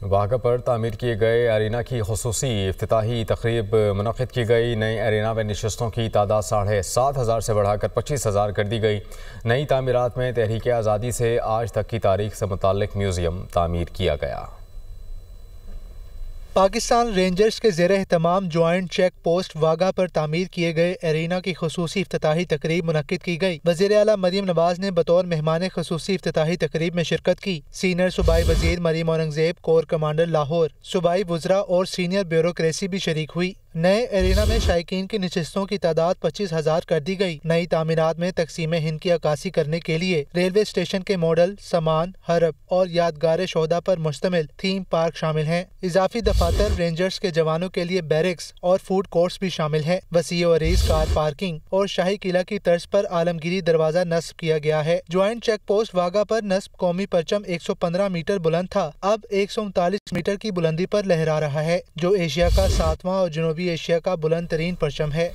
واگا پر تعمیر کیے گئے ارینا کی خصوصی افتتاحی تقریب منعقد کی گئی۔ نئی ارینا میں نشستوں کی تعداد 7,500 سے بڑھا کر 25,000 کر دی گئی۔ نئی تعمیرات میں تحریک آزادی سے آج تک کی تاریخ سے متعلق میوزیم تعمیر کیا گیا۔ پاکستان رینجرز کے زیر اہتمام جوائنٹ چیک پوسٹ واگا پر تعمیر کیے گئے ارینا کی خصوصی افتتاحی تقریب منعقد کی گئی۔ وزیر اعلیٰ مریم نواز نے بطور مہمان خصوصی افتتاحی تقریب میں شرکت کی۔ سینئر صوبائی وزیر مریم اورنگزیب، کور کمانڈر لاہور، صوبائی وزراء اور سینئر بیوروکریسی بھی شریک ہوئی۔ نئے ارینا میں شائقین کی نشستوں کی تعداد 25,000 کر دی گئی۔ نئی تعمیرات میں تقسیم ہند کی عکاسی کرنے کے لیے ریلوے اسٹیشن کے ماڈل، سامان، حرب اور یادگار شہدا پر مشتمل تھیم پارک شامل ہیں۔ اضافی دفاتر، رینجرز کے جوانوں کے لیے بیرکس اور فوڈ کورٹس بھی شامل ہیں۔ وسیع و عریض کار پارکنگ اور شاہی قلعہ کی طرز پر عالمگیری دروازہ نصب کیا گیا ہے۔ جوائنٹ چیک پوسٹ واگا پر نصب قومی پرچم 115 میٹر بلند تھا، اب 139 میٹر کی بلندی پر لہرا رہا ہے، جو ایشیا کا 7واں اور جنوبی ایشیا کا بلند ترین پرچم ہے۔